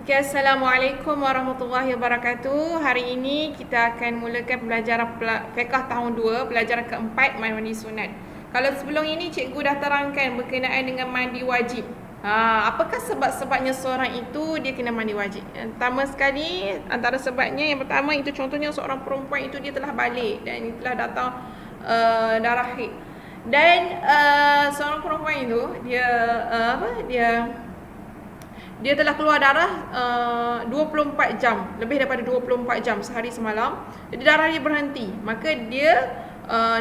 Okay, Assalamualaikum warahmatullahi wabarakatuh. Hari ini kita akan mulakan pelajaran fiqh tahun 2, pelajaran keempat, mandi sunat. Kalau sebelum ini cikgu dah terangkan berkenaan dengan mandi wajib. Apakah sebab-sebabnya seorang itu dia kena mandi wajib? Yang pertama sekali, antara sebabnya yang pertama itu contohnya seorang perempuan itu dia telah balik dan telah datang darah haid. Dan seorang perempuan itu dia telah keluar darah 24 jam, lebih daripada 24 jam sehari semalam. Jadi darah dia berhenti. Maka dia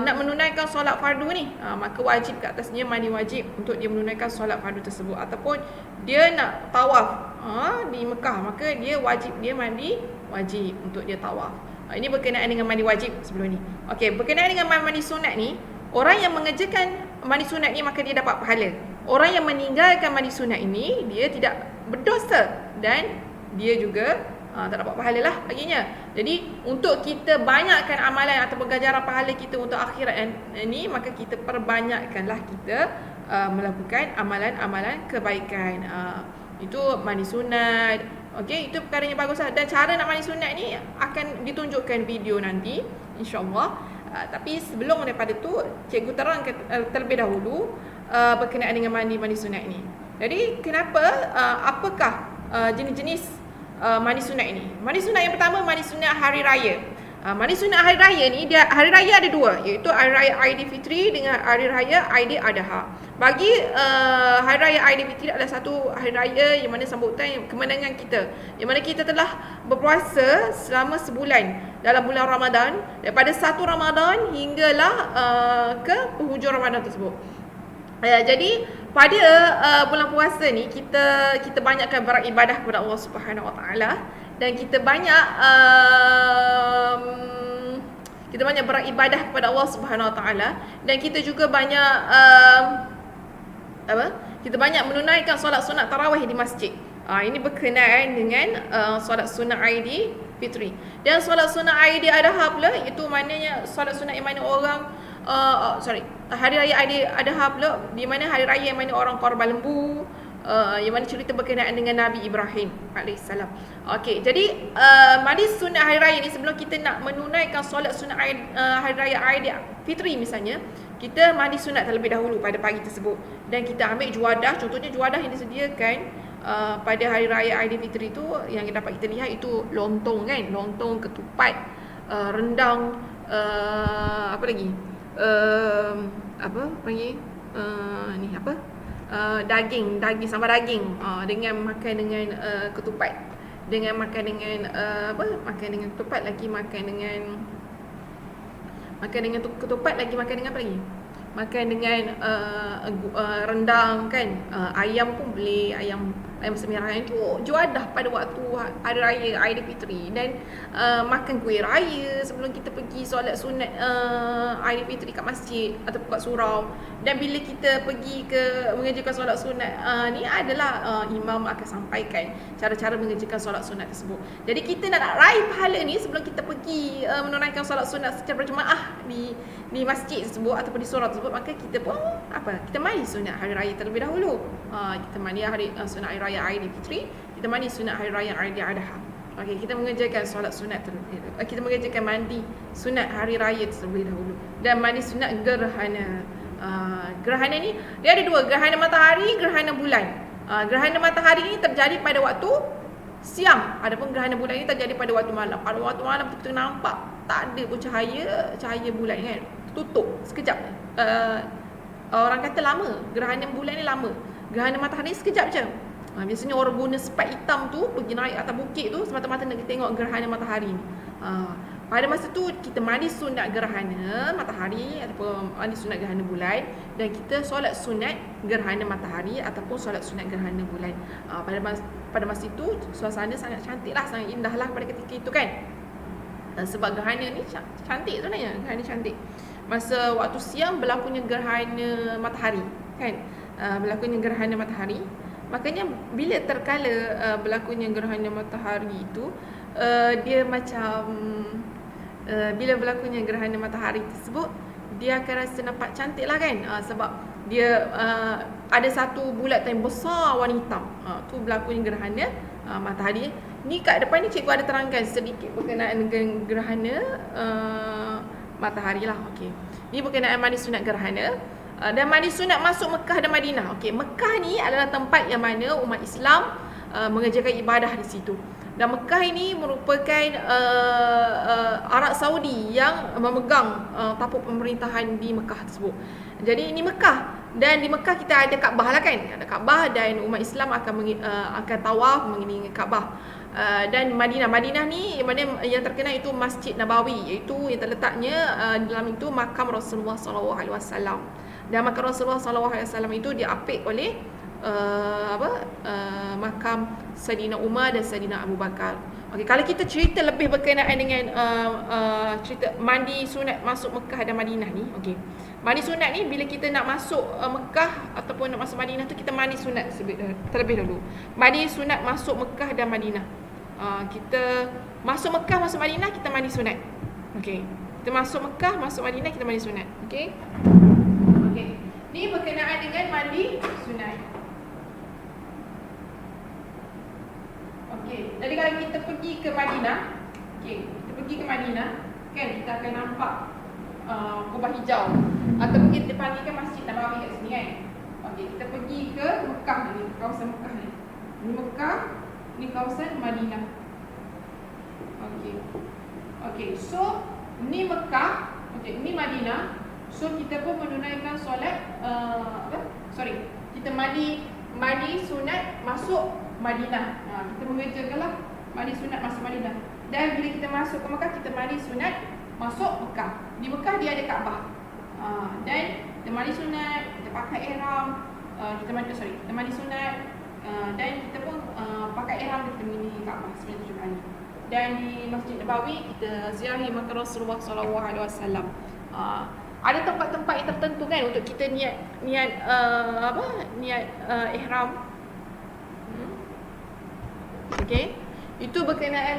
nak menunaikan solat fardu ni, maka wajib ke atasnya mandi wajib untuk dia menunaikan solat fardu tersebut. Ataupun dia nak tawaf di Mekah, maka dia wajib dia mandi wajib untuk dia tawaf. Ini berkenaan dengan mandi wajib sebelum ni. Okey, berkenaan dengan mandi sunat ni, orang yang mengerjakan mandi sunat ni maka dia dapat pahala. Orang yang meninggalkan mandi sunat ini dia tidak berdosa dan dia juga tak dapat pahala lah baginya. Jadi untuk kita banyakkan amalan atau ganjaran pahala kita untuk akhirat ini, maka kita perbanyakkanlah kita melakukan amalan-amalan kebaikan. Itu mandi sunat. Okey, itu perkara yang bagus lah. Dan cara nak mandi sunat ni akan ditunjukkan video nanti, insya-Allah. Tapi sebelum daripada tu, cikgu terangkan terlebih dahulu berkenaan dengan mandi sunat ni. Jadi kenapa, apakah jenis-jenis mandi sunat ini? Mandi sunat yang pertama, mandi sunat hari raya. Mandi sunat hari raya ni, hari raya ada dua, iaitu hari raya Aidilfitri dengan hari raya Aidil Adha. Bagi hari raya Aidilfitri adalah satu hari raya yang mana sambutan kemenangan kita, yang mana kita telah berpuasa selama sebulan dalam bulan Ramadan, daripada 1 Ramadan hinggalah ke penghujung Ramadan tersebut. Jadi pada bulan puasa ni kita banyakkan beribadah kepada Allah Subhanahu Wa Taala, dan kita banyak beribadah kepada Allah Subhanahu Wa Taala, dan kita juga banyak kita banyak menunaikan solat sunat tarawih di masjid. Ini berkenaan dengan solat sunat Aidilfitri. Dan solat sunat Aidil Adha pula, itu maknanya solat sunat yang mana orang hari raya Aidil Adha pula, di mana hari raya yang mana orang korban lembu, yang mana cerita berkenaan dengan Nabi Ibrahim alaihissalam. Okey, jadi mandi sunat hari raya ni, sebelum kita nak menunaikan solat sunat hari raya Aidilfitri misalnya, kita mandi sunat terlebih dahulu pada pagi tersebut, dan kita ambil juadah. Contohnya juadah yang disediakan pada hari raya Aidilfitri tu, yang dapat kita lihat itu lontong kan, lontong, ketupat, rendang, apa lagi? Daging sambal daging, dengan makan dengan ketupat, dengan makan dengan makan dengan ketupat lagi, makan dengan ketupat lagi, makan dengan apa lagi? Makan dengan rendang kan, ayam pun boleh, ayam semerah itu juadah pada waktu hari raya Aidilfitri. Dan makan kuih raya sebelum kita pergi solat sunat Aidilfitri kat masjid atau kat surau. Dan bila kita pergi ke mengerjakan solat sunat ni adalah imam akan sampaikan cara-cara mengerjakan solat sunat tersebut. Jadi kita nak raih pahala ni sebelum kita pergi menunaikan solat sunat secara berjemaah di masjid tersebut ataupun di surau tersebut, maka kita pun kita mandi sunat hari raya terlebih dahulu. Kita mandi sunat hari raya Aidilfitri, kita mandi sunat hari raya Aidil Adha. Okey, kita mengerjakan solat sunat terlebih dahulu. Kita mengerjakan mandi sunat hari raya terlebih dahulu, dan mandi sunat gerhana. Gerhana ni dia ada dua, gerhana matahari, gerhana bulan. Gerhana matahari ni terjadi pada waktu siang, adapun gerhana bulan ni terjadi pada waktu malam. Pada waktu malam kita nampak tak ada pun cahaya bulan kan, tutup sekejap. Orang kata lama, gerhana bulan ni lama. Gerhana matahari sekejap je. Biasanya orang guna sepat hitam tu pergi naik atas bukit tu semata-mata nak tengok gerhana matahari ni. Pada masa tu kita mandi sunat gerhana matahari ataupun mandi sunat gerhana bulan, dan kita solat sunat gerhana matahari ataupun solat sunat gerhana bulan. Pada masa itu suasana sangat cantik lah, sangat indah lah pada ketika itu kan. Sebab gerhana ni cantik sebenarnya, gerhana cantik. Masa waktu siang berlakunya gerhana matahari kan, berlakunya gerhana matahari. Makanya bila terkala berlakunya gerhana matahari itu, dia macam bila berlakunya gerhana matahari tersebut, dia akan rasa nampak cantik lah kan, sebab dia ada satu bulatan besar warna hitam. Tu berlakunya gerhana matahari. Ni kat depan ni cikgu ada terangkan sedikit berkenaan dengan gerhana matahari lah. Okey. Ni berkenaan mandi sunat gerhana. Dan mandi sunat masuk Mekah dan Madinah. Okey, Mekah ni adalah tempat yang mana umat Islam mengerjakan ibadah di situ. Dan Mekah ini merupakan Arab Saudi yang memegang tampuk pemerintahan di Mekah tersebut. Jadi ini Mekah, dan di Mekah kita ada Kaabah lah kan. Ada Kaabah dan umat Islam akan tawaf mengelilingi Kaabah. Dan Madinah ni yang terkenal itu Masjid Nabawi, iaitu yang terletaknya dalam itu makam Rasulullah SAW. Dan makam Rasulullah SAW itu diapit oleh makam Saidina Umar dan Saidina Abu Bakar. Okey, kalau kita cerita lebih berkenaan dengan cerita mandi sunat masuk Mekah dan Madinah ni, okey. Mandi sunat ni bila kita nak masuk Mekah ataupun nak masuk Madinah tu, kita mandi sunat terlebih dahulu. Mandi sunat masuk Mekah dan Madinah. Kita masuk Mekah, masuk Madinah, kita mandi sunat. Okey. Kita masuk Mekah, masuk Madinah, kita mandi sunat. Okey. Okey. Ni berkenaan dengan mandi sunat. Okey, jadi kalau kita pergi ke Madinah, okey, kita pergi ke Madinah, kan kita akan nampak kubah hijau ataupun kita panggilkan Masjid Nabawi kat sini kan. Okey, kita pergi ke Mekah ni, kawasan Mekah ni. Ni Mekah, ni kawasan Madinah. Okey. Okey, so ni Mekah, okey, ni Madinah. So kita pun menunaikan solat kita mandi sunat masuk Madinah. Kita mengerjakanlah mandi sunat masuk Madinah. Dan bila kita masuk ke Mekah, kita mandi sunat masuk Mekah. Di Mekah dia ada Kaabah. Dan kita mandi sunat, kita pakai ihram, kita mandi sunat, dan kita pun pakai ihram, kita mengelilingi Kaabah sebanyak 7 kali. Dan di Masjid Nabawi kita ziarahi makam Rasulullah SAW. Ada tempat-tempat yang tertentu kan untuk kita niat ihram. Okey. Itu berkenaan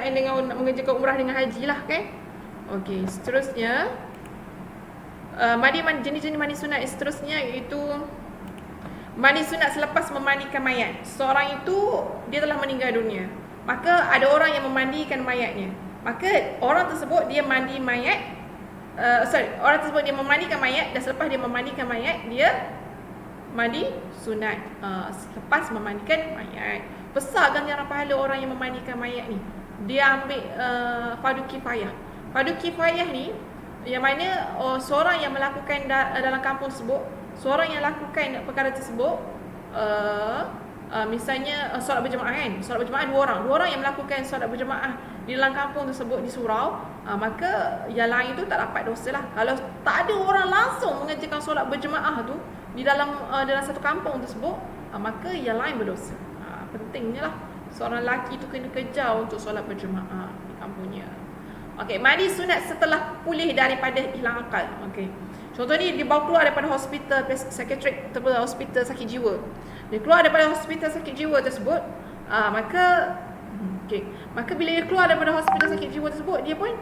dengan mengerjakan umrah dengan haji lah kan. Okey, seterusnya jenis-jenis mandi sunat seterusnya iaitu mandi sunat selepas memandikan mayat. Seorang itu dia telah meninggal dunia, maka ada orang yang memandikan mayatnya. Maka orang tersebut dia mandi mayat orang tersebut dia memandikan mayat, dan selepas dia memandikan mayat, dia mandi sunat selepas memandikan mayat. Besar ganjaran pahala orang yang memandikan mayat ni. Dia ambil fardu kifayah. Fardu kifayah ni yang mana seorang yang melakukan dalam kampung tersebut, seorang yang lakukan perkara tersebut, misalnya solat berjemaah kan. Solat berjemaah dua orang yang melakukan solat berjemaah di dalam kampung tersebut, di surau, maka yang lain tu tak dapat dosa lah. Kalau tak ada orang langsung mengerjakan solat berjemaah tu di dalam satu kampung tersebut, maka yang lain berdosa. Pentingnya lah seorang lelaki tu kena kejar untuk solat berjemaah di kampungnya. Okey, mandi sunat setelah pulih daripada hilang akal. Okey. Contoh ni dia baru keluar daripada hospital psikiatrik ataupun hospital sakit jiwa. Dia keluar daripada hospital sakit jiwa tersebut, maka bila dia keluar daripada hospital sakit jiwa tersebut, dia pun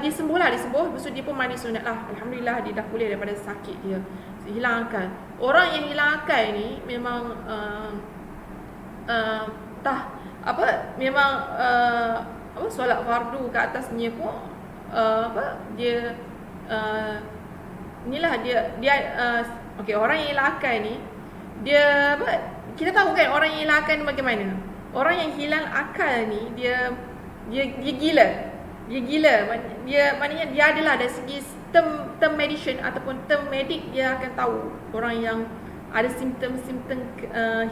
disembuh. Lepas tu dia pun mandi sunat lah. Alhamdulillah dia dah pulih daripada sakit dia, hilang akal. Orang yang hilang akal ni memang solat fardu ke atasnya pun dia orang yang hilang akal ni, dia kita tahu kan orang yang hilang akal ni bagaimana. Orang yang hilang akal ni dia gila. Maknanya dia adalah dari segi term medicine ataupun term medik, dia akan tahu orang yang ada simptom-simptom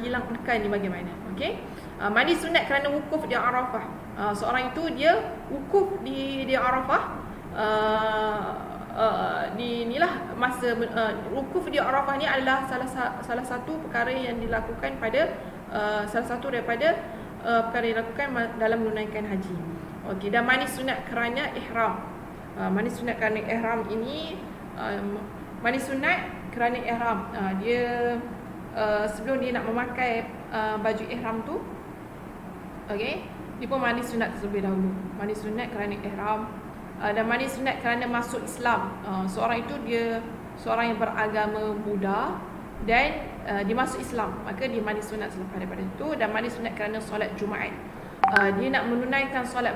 hilang akal ni bagaimana. Okey. Mandi sunat kerana wukuf di Arafah. Seorang itu dia wukuf di Arafah. Masa wukuf di Arafah ni adalah salah satu perkara yang dilakukan pada salah satu daripada perkara yang dilakukan dalam menunaikan haji. Okey, dan mandi sunat kerana ihram. Mandi sunat kerana ihram ini mandi sunat kerana ihram. Dia sebelum dia nak memakai baju ihram tu, okey, dia pun mandi sunat terlebih dahulu. Mandi sunat kerana ihram. Dan mandi sunat kerana masuk Islam. Seorang itu dia seorang yang beragama Buddha, dan dia masuk Islam, maka dia mandi sunat selepas daripada itu. Dan mandi sunat kerana solat Jumaat. Dia nak menunaikan solat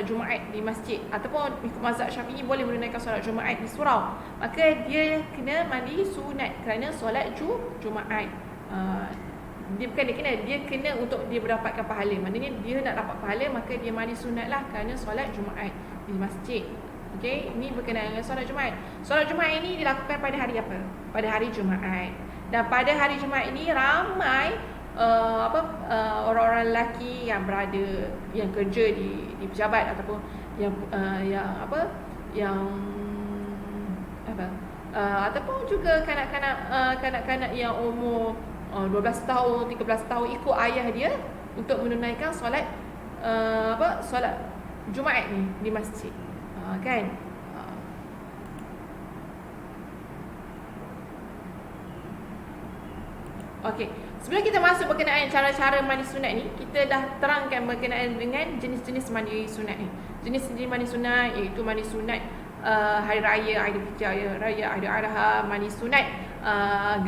Jumaat di masjid ataupun ikut mazhab Syafi'i boleh menunaikan solat Jumaat di surau, maka dia kena mandi sunat kerana solat Jumaat. Dia bukan dia kena untuk dia mendapatkan pahala. Maknanya dia nak dapat pahala, maka dia mandi sunat lah kerana solat Jumaat di masjid. Okey, ini berkenaan dengan solat Jumaat. Solat Jumaat ini dilakukan pada hari apa? Pada hari Jumaat. Dan pada hari Jumaat ini ramai orang-orang lelaki yang berada, yang kerja di pejabat ataupun ataupun juga kanak-kanak yang umur 12 tahun, 13 tahun ikut ayah dia untuk menunaikan solat solat Jumaat ni di masjid. Kan? Okey, sebelum kita masuk berkenaan cara-cara mandi sunat ni, kita dah terangkan berkenaan dengan jenis-jenis mandi sunat ni. Jenis-jenis mandi sunat iaitu mandi sunat hari raya Aidilfitri, raya Aidil Adha, mandi sunat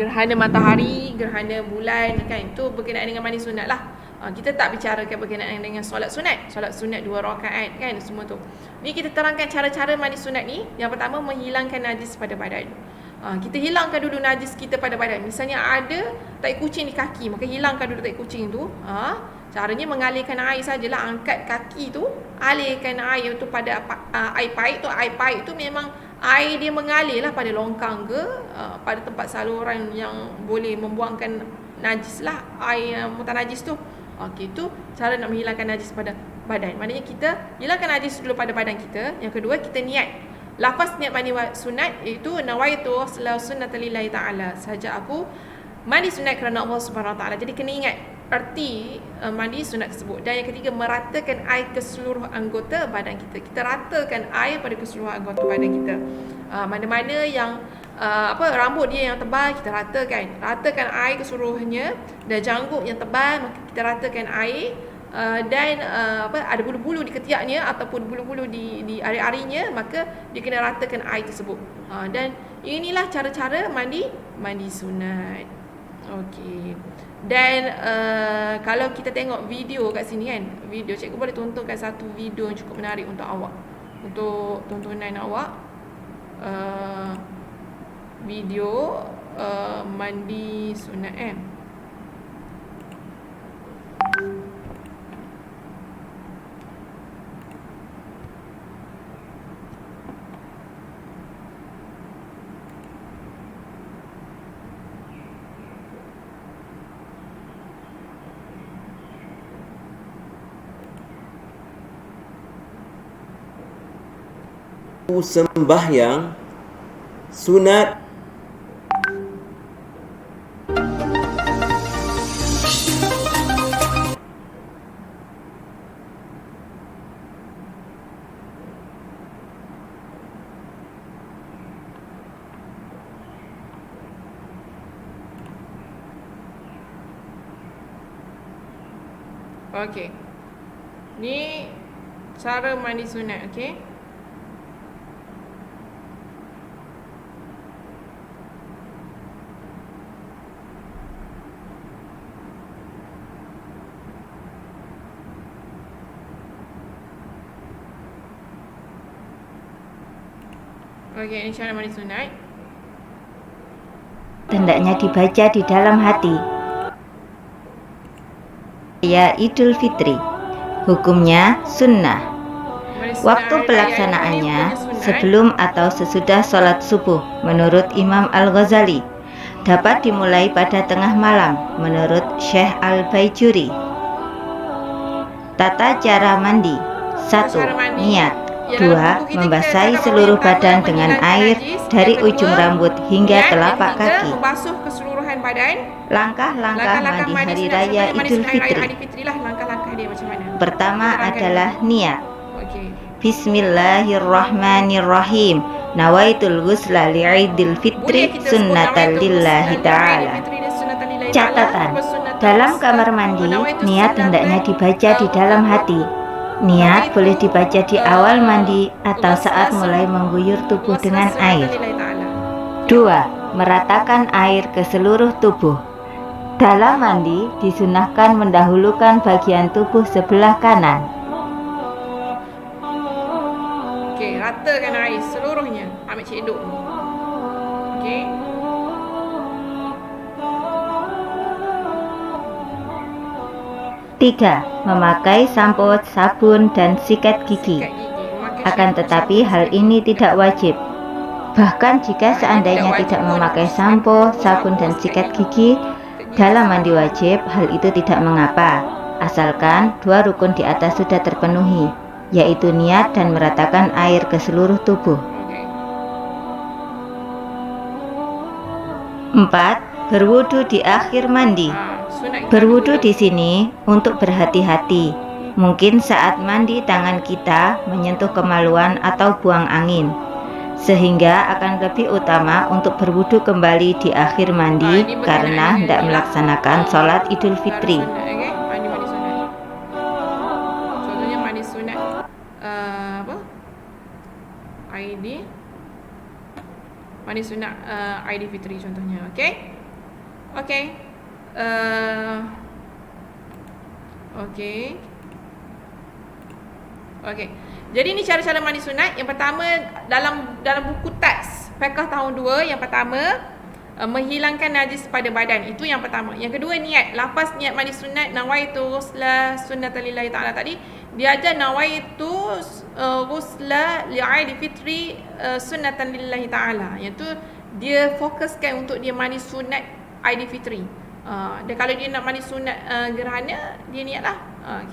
gerhana matahari, gerhana bulan, kan, itu berkenaan dengan mandi sunat lah. Kita tak bicarakan berkenaan dengan solat sunat 2 rakaat, kan, semua tu. Ni kita terangkan cara-cara mandi sunat ni. Yang pertama, menghilangkan najis pada badan. Kita hilangkan dulu najis kita pada badan. Misalnya ada tai kucing di kaki, maka hilangkan dulu tai kucing tu. Caranya mengalirkan air sajalah. Angkat kaki tu, alirkan air tu pada air paip tu. Air paip tu memang air dia mengalir lah pada longkang ke, pada tempat saluran yang boleh membuangkan najis lah, air yang mutanajis tu. Okey, tu cara nak menghilangkan najis pada badan. Maknanya kita hilangkan najis dulu pada badan kita. Yang kedua, kita niat. Lafaz niat mandi sunat iaitu nawaitu sunnata lillahi ta'ala. Sahaja aku mandi sunat kerana Allah Subhanahu Wa Ta'ala. Jadi kena ingat erti mandi sunat tersebut. Dan yang ketiga, meratakan air ke seluruh anggota badan kita. Kita ratakan air pada keseluruhan anggota badan kita. Mana-mana yang rambut dia yang tebal, kita ratakan air keseluruhnya. Dan janggut yang tebal, maka kita ratakan air. Dan ada bulu-bulu di ketiaknya ataupun bulu-bulu di ari-arinya, maka dia kena ratakan air tersebut. Dan inilah cara-cara mandi sunat. Okey. Dan kalau kita tengok video kat sini, kan, video cikgu boleh tontonkan satu video yang cukup menarik untuk awak, untuk tontonan awak. Video mandi sunat, sembahyang sunat. Okey. Ni cara mandi sunat, okey. Okey, ini cara mandi sunat. Hendaknya dibaca di dalam hati. Ya Idul Fitri. Hukumnya sunnah. Waktu pelaksanaannya sebelum atau sesudah sholat subuh menurut Imam Al-Ghazali. Dapat dimulai pada tengah malam menurut Syekh Al-Baijuri. Tata cara mandi. 1. Niat. 2. Membasahi seluruh badan dengan air dari ujung rambut hingga telapak kaki. Membasuh keseluruhan badan. Langkah-langkah mandi hari raya Idul Fitri. Langkah-langkah dia macam mana? Pertama adalah niat. Okey. Bismillahirrahmanirrahim. Nawaitul ghusla li'idil fitri sunnatan lillahi ta'ala. Catatan, dalam kamar mandi, niat hendaknya dibaca di dalam hati. Niat boleh dibaca di awal mandi atau saat mulai mengguyur tubuh dengan air. 2. meratakan air ke seluruh tubuh. Dalam mandi, disunahkan mendahulukan bagian tubuh sebelah kanan. Okey, ratakan air seluruhnya. Ambil cedok ni. Okey. Tiga, memakai sampo, sabun, dan sikat gigi. Sikat gigi. Memakai Akan shampoo, tetapi sabun, hal sikat ini gigi. tidak wajib. Bahkan jika seandainya Tidak tidak wajib memakai pun. sampo, sabun, dan sikat gigi, dalam mandi wajib, hal itu tidak mengapa, asalkan dua rukun di atas sudah terpenuhi, yaitu niat dan meratakan air ke seluruh tubuh. Okey. 4. Berwudu di akhir mandi. Sunat Berwudu di sini untuk berhati-hati. Mungkin saat mandi tangan kita menyentuh kemaluan atau buang angin, sehingga akan lebih utama untuk berwudu kembali di akhir mandi karena hendak melaksanakan sholat Idul Fitri. Okey, mandi sunat. Contohnya mandi sunat apa? ID. Mandi sunat ID Fitri contohnya, okey? Okey. Okey. Okey. Jadi ni cara-cara mandi sunat. Yang pertama dalam buku teks Fiqh tahun 2, yang pertama menghilangkan najis pada badan. Itu yang pertama. Yang kedua niat. Lafaz niat mandi sunat, nawaitu ghusla sunnatan lillahi ta'ala tadi. Dia ajar nawaitu ghusla li'aidi fitri sunnatan lillahi ta'ala. Iaitu dia fokuskan untuk dia mandi sunat Aidil Fitri. Dan kalau dia nak mandi sunat gerhana, dia niatlah.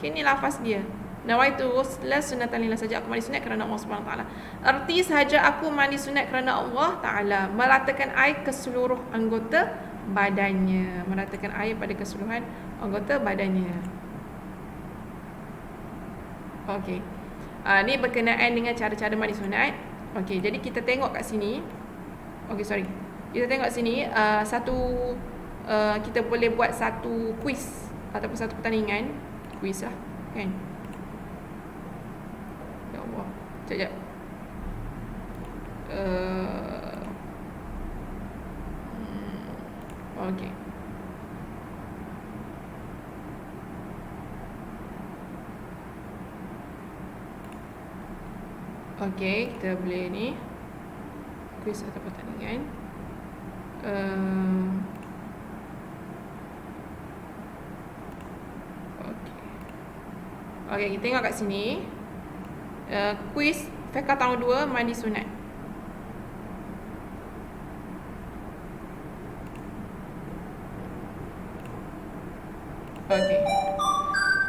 Ini lafaz dia. Nawaitu ghusla sunnatan lillahi, saja aku mandi sunat kerana Allah Subhanahu taala. Arti sahaja aku mandi sunat kerana Allah taala, meratakan air ke seluruh anggota badannya, meratakan air pada keseluruhan anggota badannya. Okey. Ni berkenaan dengan cara-cara mandi sunat. Okey, jadi kita tengok kat sini. Okey, sorry. Kita tengok sini kita boleh buat satu quiz ataupun satu pertandingan. Quiz lah, kan? Ya Allah. Sekejap. Okey. Okey, kita boleh ni quiz atau pertandingan. Okey, kita tengok kat sini. Quiz Fiqh tahun 2 mandi sunat. Okey.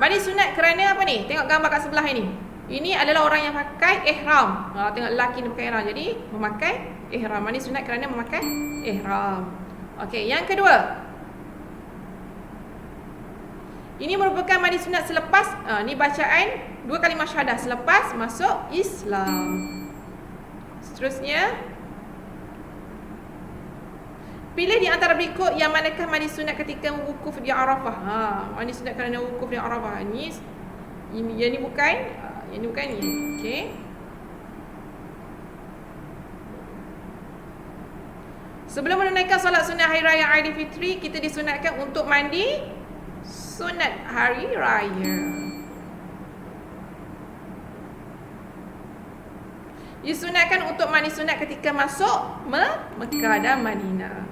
Mandi sunat kerana apa ni? Tengok gambar kat sebelah ini. Ini adalah orang yang pakai ihram. Tengok lelaki ni pakai ihram. Jadi memakai ihram. Mandi sunat kerana memakai ihram. Okey, yang kedua. Ini merupakan mandi sunat selepas ni bacaan 2 kalimah syahadah selepas masuk Islam. Seterusnya, pilih di antara berikut yang manakah mandi sunat ketika wukuf di Arafah. Mandi sunat kerana wukuf di Arafah. Ini yang ni bukan, yang ni bukan ni. Okey. Sebelum menunaikan solat sunat hari raya Aidil Fitri, kita disunatkan untuk mandi sunat hari raya. Disunatkan untuk mandi sunat ketika masuk Mekah dan Madinah.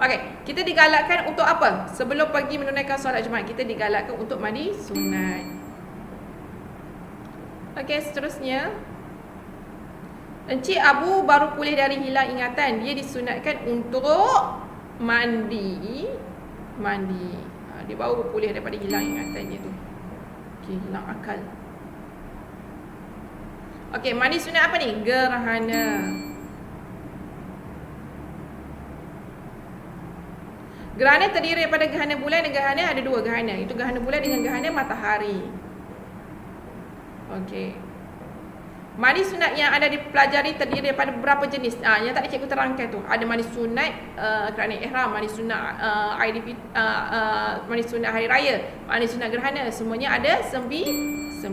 Okey, kita digalakkan untuk apa? Sebelum pergi menunaikan solat Jumaat, kita digalakkan untuk mandi sunat. Okey, seterusnya. Encik Abu baru pulih dari hilang ingatan. Dia disunatkan untuk mandi. Dia baru pulih daripada hilang ingatannya tu. Okey, hilang akal. Okey, mandi sunat apa ni? Gerhana. Gerhana terdiri daripada gerhana bulan dan gerhana ada 2 gerhana. Itu gerhana bulan dengan gerhana matahari. Okey. Mandi sunat yang ada dipelajari terdiri daripada beberapa jenis. Yang tadi cikgu terangkan tu. Ada mandi sunat kerana ihram, mandi sunat mandi sunat hari raya, mandi sunat gerhana. Semuanya ada 9.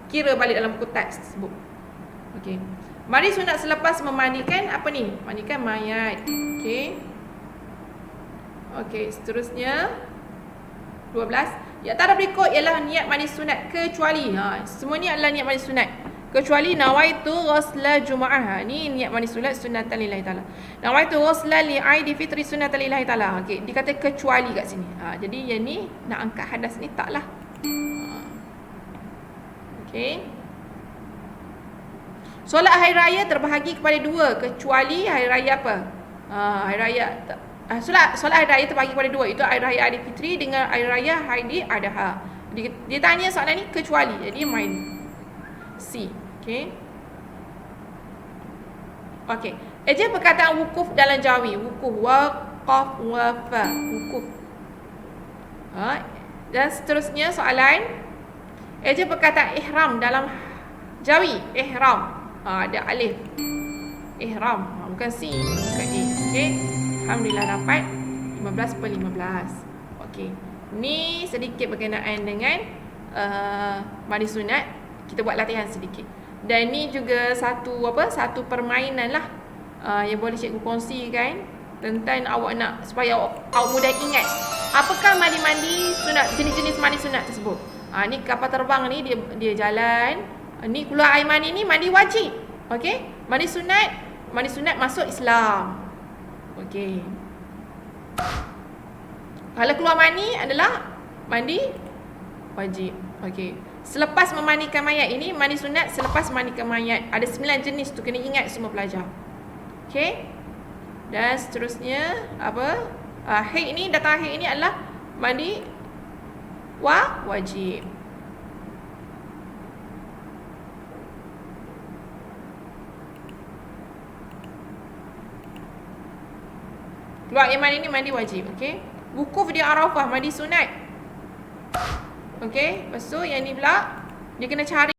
Kira balik dalam buku teks tersebut. Okey. Mandi sunat selepas memandikan apa ni? Mandikan mayat. Okey. Okey, seterusnya 12. Di antara berikut ialah niat mandi sunat kecuali. Semua ni adalah niat mandi sunat. Kecuali nawaitu ghusla Jumaah. Ni niat mandi sunat sunatan lillahi taala. Nawaitu ghusla li Aidil Fitri sunatan lillahi taala. Okey, dikata kecuali kat sini. Jadi yang ni nak angkat hadas ni taklah. Okey. Solat hari raya terbahagi kepada dua kecuali hari raya apa? Hari raya solat hari raya terbahagi kepada dua, itu hari raya Aidil Fitri dengan hari raya Aidil Adha. Dia tanya soalan ni kecuali. Jadi main C. Okey. Okey. Eja perkataan wukuf dalam Jawi. Wukuf, waqaf, wafa. Wukuf. Dan seterusnya soalan. Eja perkataan ihram dalam Jawi. Ihram. Ada alif. Ihram. Bukan C, bukan A. Okey. Alhamdulillah dapat 15/15. Okey. Ni sedikit berkenaan dengan mandi sunat. Kita buat latihan sedikit. Dan ni juga satu permainan lah yang boleh cikgu kongsikan tentang awak nak supaya awak mudah ingat apakah mandi-mandi sunat, jenis-jenis mandi sunat tersebut. Ni kapal terbang ni dia jalan. Ni keluar air mani ni mandi wajib. Okey? Mandi sunat masuk Islam. Okey. Kalau keluar mani adalah mandi wajib. Okey. Selepas memandikan mayat, ini mandi sunat selepas memandikan mayat. Ada 9 jenis tu, kena ingat semua pelajar. Okey. Dan seterusnya haid ni, datang haid ni adalah mandi wajib. Keluar iman ini mandi wajib. Okey. Wukuf di Arafah mandi sunat. Okey. Lepas tu yang ni pula dia kena cari